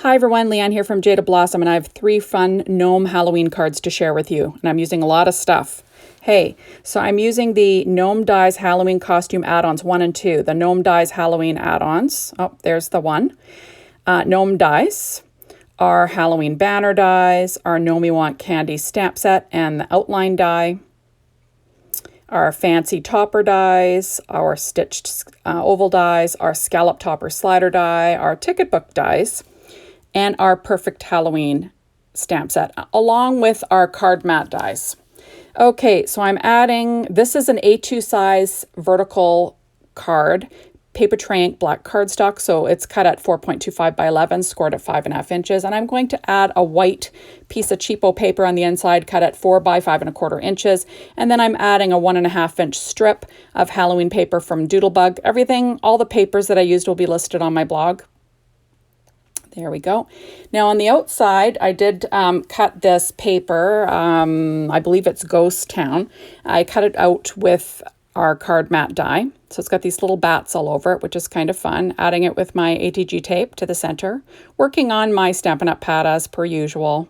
Hi everyone, Leanne here from Jaded, and I have 3 fun Gnome Halloween cards to share with you, and I'm using a lot of stuff. Hey, so I'm using the Gnome Dies Halloween Costume Add Ons 1 and 2, the Gnome Dies Halloween Add Ons. Oh, there's the one. Gnome Dies, our Halloween Banner Dies, our Gnomie Want Candy Stamp Set and the Outline Die, our Fancy Topper Dies, our Stitched Oval Dies, our Scallop Topper Slider Die, our Ticket Book Dies, and our Purrfect Halloween stamp set, along with our card mat dies. Okay, so I'm adding, this is an A2 size vertical card, paper tray ink black cardstock, so it's cut at 4.25 by 11, scored at 5.5 inches, and I'm going to add a white piece of cheapo paper on the inside, cut at 4 by 5.25 inches, and then I'm adding a 1.5 inch strip of Halloween paper from Doodlebug. Everything, all the papers that I used will be listed on my blog. There we go. Now on the outside, I did cut this paper. I believe it's Ghost Town. I cut it out with our card mat die. So it's got these little bats all over it, which is kind of fun. Adding it with my ATG tape to the center. Working on my Stampin' Up! Pad as per usual.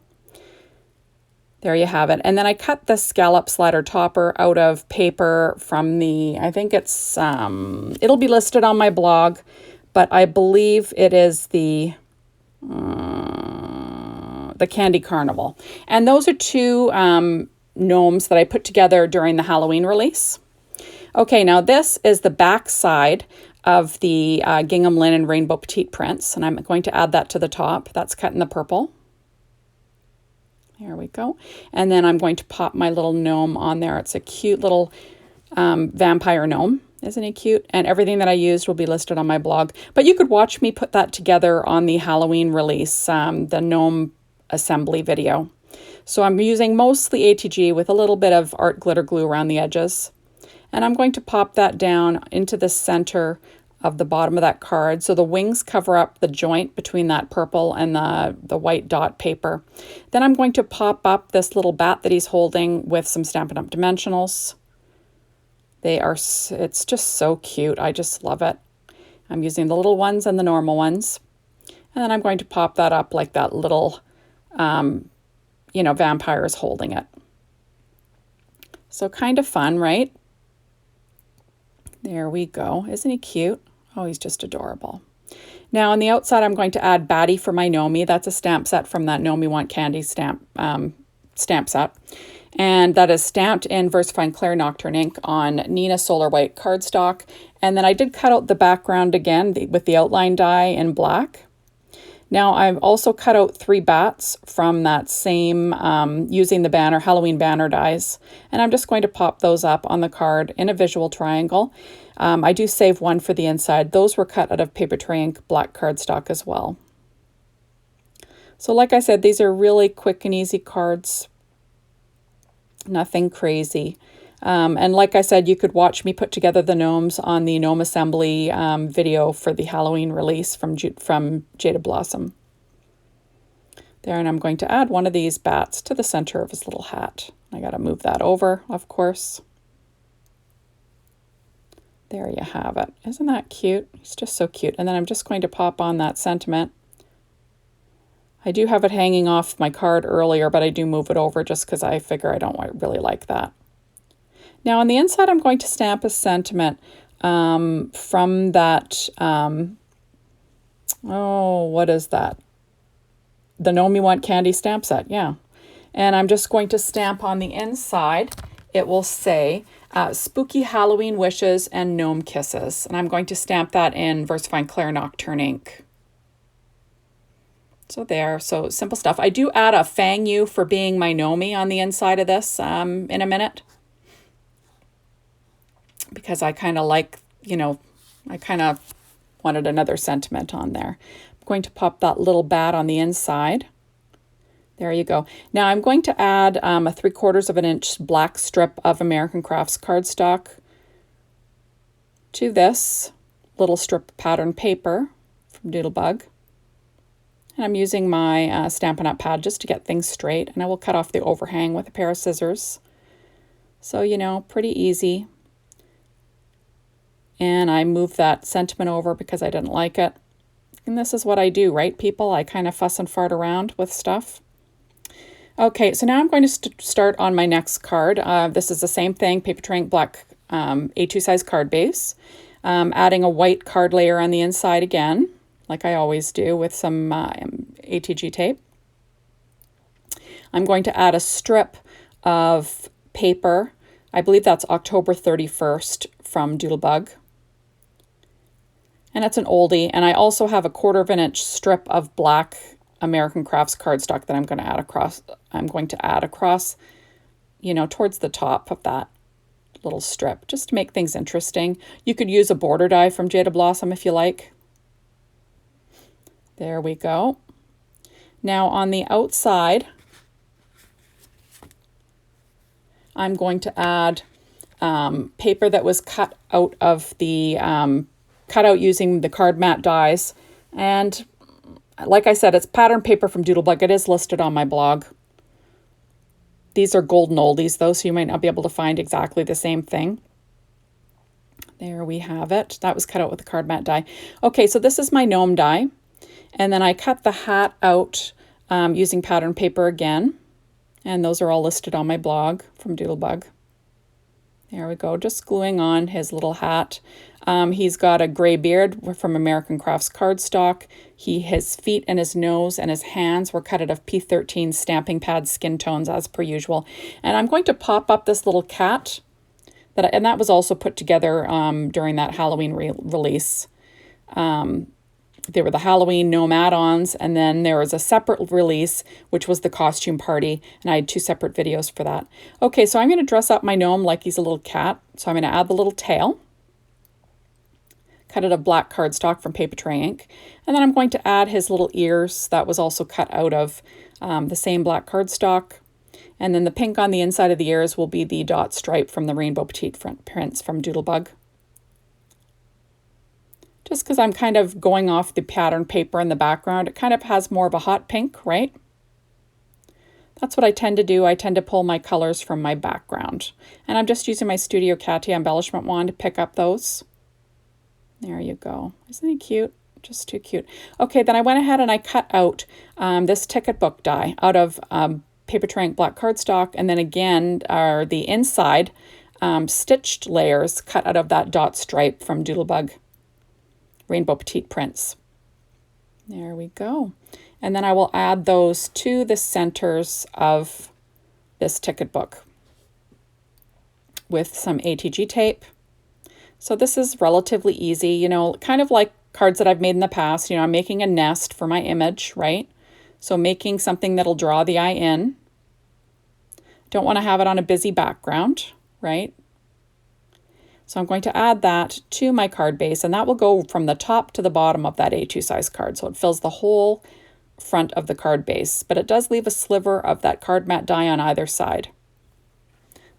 There you have it. And then I cut the Scallop Slider Topper out of paper from the, I think it's, it'll be listed on my blog, but I believe it is the Candy Carnival. And those are 2 gnomes that I put together during the Halloween release. Okay, now this is the back side of the gingham linen rainbow petite prints, and I'm going to add that to the top. That's cut in the purple. There we go. And then I'm going to pop my little gnome on there. It's a cute little vampire gnome. Isn't he cute? And everything that I used will be listed on my blog. But you could watch me put that together on the Halloween release, the gnome assembly video. So I'm using mostly ATG with a little bit of art glitter glue around the edges. And I'm going to pop that down into the center of the bottom of that card. So the wings cover up the joint between that purple and the white dot paper. Then I'm going to pop up this little bat that he's holding with some Stampin' Up! Dimensionals. It's just so cute. I just love it. I'm using the little ones and the normal ones. And then I'm going to pop that up like that little, vampire is holding it. So kind of fun, right? There we go. Isn't he cute? Oh, he's just adorable. Now on the outside, I'm going to add Batty for my Gnomie. That's a stamp set from that Gnomie Want Candy stamp set. And that is stamped in VersaFine Clear Nocturne ink on Nina Solar White cardstock. And then I did cut out the background again with the outline die in black. Now I've also cut out 3 bats from that same, using the Halloween banner dies. And I'm just going to pop those up on the card in a visual triangle. I do save one for the inside. Those were cut out of paper tray ink black cardstock as well. So like I said, these are really quick and easy cards. Nothing crazy. And like I said, you could watch me put together the gnomes on the gnome assembly video for the Halloween release from Jaded Blossom. There, and I'm going to add one of these bats to the center of his little hat. I got to move that over, of course. There you have it. Isn't that cute? He's just so cute. And then I'm just going to pop on that sentiment. I do have it hanging off my card earlier, but I do move it over just because I figure I don't really like that. Now on the inside, I'm going to stamp a sentiment from that, what is that? The Gnomie Want Candy stamp set, yeah. And I'm just going to stamp on the inside. It will say, Spooky Halloween Wishes and Gnome Kisses. And I'm going to stamp that in VersaFine Clear Nocturne ink. So there, so simple stuff. I do add a Fang You for being my Gnomie on the inside of this in a minute. Because I kind of like, I kind of wanted another sentiment on there. I'm going to pop that little bat on the inside. There you go. Now I'm going to add a 3/4 inch black strip of American Crafts cardstock to this little strip of pattern paper from Doodlebug. And I'm using my Stampin' Up! Pad just to get things straight. And I will cut off the overhang with a pair of scissors. So, pretty easy. And I moved that sentiment over because I didn't like it. And this is what I do, right, people? I kind of fuss and fart around with stuff. Okay, so now I'm going to start on my next card. This is the same thing, paper tray ink black A2 size card base. Adding a white card layer on the inside again, like I always do with some ATG tape. I'm going to add a strip of paper. I believe that's October 31st from Doodlebug. And it's an oldie. And I also have a 1/4 of an inch strip of black American Crafts cardstock that I'm going to add across, you know, towards the top of that little strip, just to make things interesting. You could use a border die from Jaded Blossom if you like. There we go. Now on the outside, I'm going to add paper that was cut out of the, cut out using the card mat dies. And like I said, it's pattern paper from Doodlebug. It is listed on my blog. These are golden oldies though, so you might not be able to find exactly the same thing. There we have it. That was cut out with the card mat die. Okay, so this is my gnome die. And then I cut the hat out using pattern paper again. And those are all listed on my blog from Doodlebug. There we go, just gluing on his little hat. He's got a gray beard from American Crafts cardstock. His feet and his nose and his hands were cut out of P13 stamping pad skin tones as per usual. And I'm going to pop up this little cat, and that was also put together during that Halloween release. They were the Halloween Gnome Add Ons, and then there was a separate release, which was the Costume Party, and I had 2 separate videos for that. Okay, so I'm going to dress up my gnome like he's a little cat. So I'm going to add the little tail, cut out of black cardstock from paper tray ink, and then I'm going to add his little ears. That was also cut out of the same black cardstock. And then the pink on the inside of the ears will be the dot stripe from the Rainbow Petite prints from Doodlebug. Just because I'm kind of going off the pattern paper in the background, it kind of has more of a hot pink, right? That's what I tend to do. I tend to pull my colors from my background. And I'm just using my Studio Katia embellishment wand to pick up those. There you go. Isn't he cute? Just too cute. Okay, then I went ahead and I cut out this ticket book die out of paper tray ink black cardstock, and then again are the inside stitched layers cut out of that dot stripe from Doodlebug Rainbow Petite prints. There we go. And then I will add those to the centers of this ticket book with some ATG tape. So this is relatively easy, you know, kind of like cards that I've made in the past. You know, I'm making a nest for my image, right? So making something that'll draw the eye in. Don't want to have it on a busy background, right? So I'm going to add that to my card base, and that will go from the top to the bottom of that A2 size card. So it fills the whole front of the card base, but it does leave a sliver of that card mat die on either side.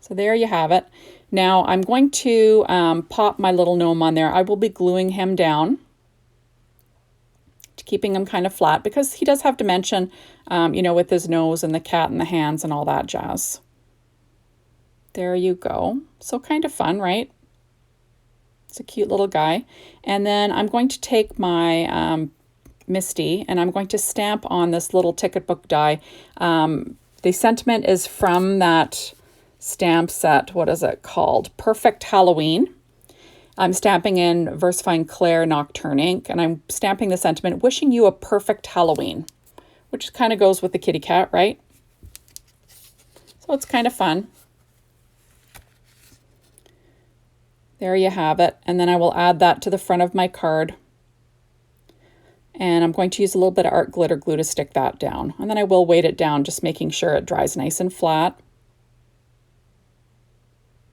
So there you have it. Now I'm going to pop my little gnome on there. I will be gluing him down, keeping him kind of flat because he does have dimension, you know, with his nose and the cat and the hands and all that jazz. There you go. So kind of fun, right? It's a cute little guy. And then I'm going to take my Misty and I'm going to stamp on this little ticket book die. The sentiment is from that stamp set. What is it called? Purrfect Halloween. I'm stamping in VersaFine Claire Nocturne ink, and I'm stamping the sentiment, wishing you a perfect Halloween, which kind of goes with the kitty cat, right? So it's kind of fun. There you have it. And then I will add that to the front of my card. And I'm going to use a little bit of art glitter glue to stick that down. And then I will weight it down, just making sure it dries nice and flat.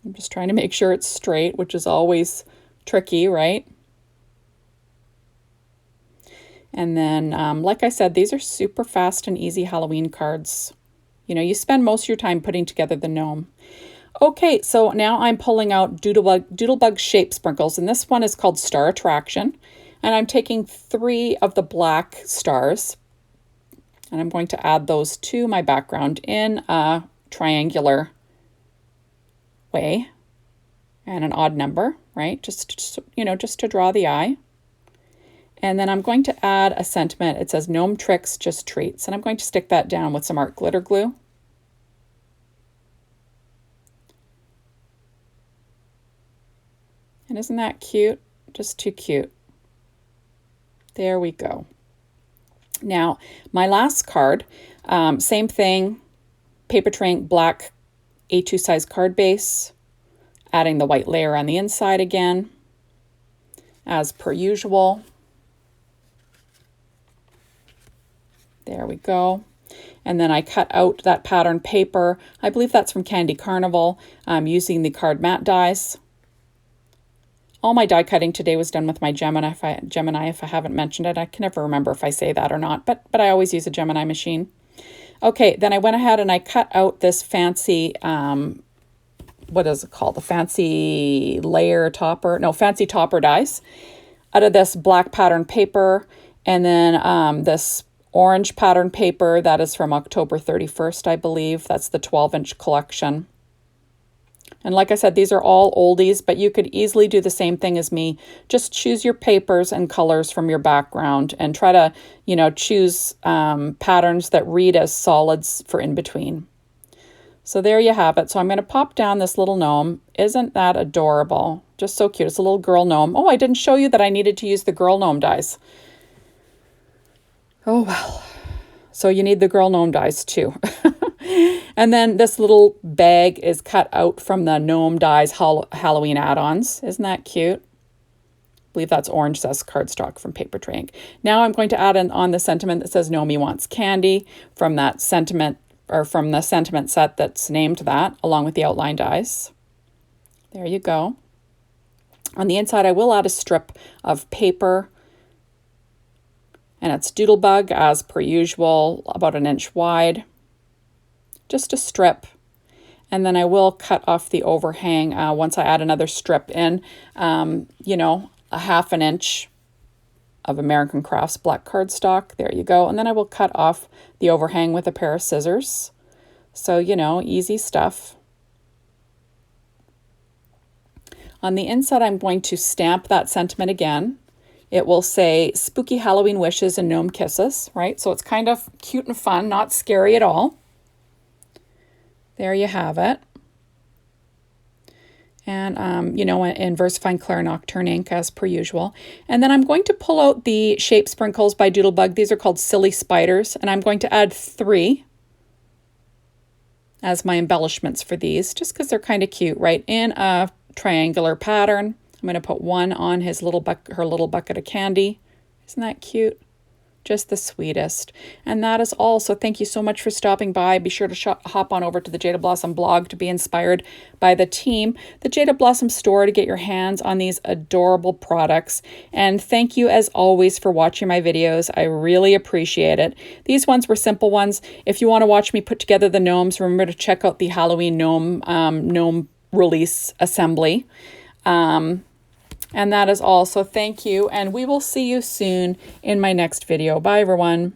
I'm just trying to make sure it's straight, which is always tricky, right? And then, like I said, these are super fast and easy Halloween cards. You know, you spend most of your time putting together the gnome. Okay, so now I'm pulling out Doodlebug Shape Sprinkles, and this one is called Star Attraction. And I'm taking 3 of the black stars, and I'm going to add those to my background in a triangular way and an odd number, right? Just, you know, just to draw the eye. And then I'm going to add a sentiment. It says Gnome Tricks, Just Treats. And I'm going to stick that down with some art glitter glue. And isn't that cute? Just too cute. There we go. Now, my last card, same thing, paper tray black A2 size card base, adding the white layer on the inside again, as per usual. There we go. And then I cut out that pattern paper. I believe that's from Candy Carnival. I'm using the card mat dies. All my die cutting today was done with my Gemini. If I haven't mentioned it, I can never remember if I say that or not, but I always use a Gemini machine. Okay, then I went ahead and I cut out this fancy, what is it called? The fancy layer topper, no, fancy topper dies out of this black pattern paper. And then this orange pattern paper that is from October 31st, I believe. That's the 12-inch collection. And like I said, these are all oldies, but you could easily do the same thing as me. Just choose your papers and colors from your background and try to, you know, choose patterns that read as solids for in between. So there you have it. So I'm going to pop down this little gnome. Isn't that adorable? Just so cute. It's a little girl gnome. Oh, I didn't show you that I needed to use the girl gnome dies. Oh, well. So you need the girl gnome dies too. And then this little bag is cut out from the Gnome Dies Halloween Add Ons. Isn't that cute? I believe that's orange zest cardstock from Paper Tray Ink. Now I'm going to add on the sentiment that says Gnomie Wants Candy from that sentiment, or from the sentiment set that's named that, along with the outline dies. There you go. On the inside, I will add a strip of paper. And it's Doodlebug, as per usual, about 1 inch wide. Just a strip. And then I will cut off the overhang once I add another strip in, you know, a 1/2 inch of American Crafts black cardstock. There you go. And then I will cut off the overhang with a pair of scissors. So, you know, easy stuff. On the inside, I'm going to stamp that sentiment again. It will say Spooky Halloween Wishes and Gnome Kisses, right? So it's kind of cute and fun, not scary at all. There you have it. And, you know, in VersaFine Claire Nocturne ink, as per usual. And then I'm going to pull out the Shape Sprinkles by Doodlebug. These are called Silly Spiders. And I'm going to add 3 as my embellishments for these, just because they're kind of cute, right? In a triangular pattern. I'm going to put 1 on his her little bucket of candy. Isn't that cute? Just the sweetest. And that is all. So thank you so much for stopping by. Be sure to hop on over to the Jaded Blossom blog to be inspired by the team, the Jaded Blossom store, to get your hands on these adorable products. And thank you as always for watching my videos. I really appreciate it. These ones were simple ones. If you want to watch me put together the gnomes, remember to check out the Halloween gnome release assembly. And that is all. So thank you, and we will see you soon in my next video. Bye, everyone.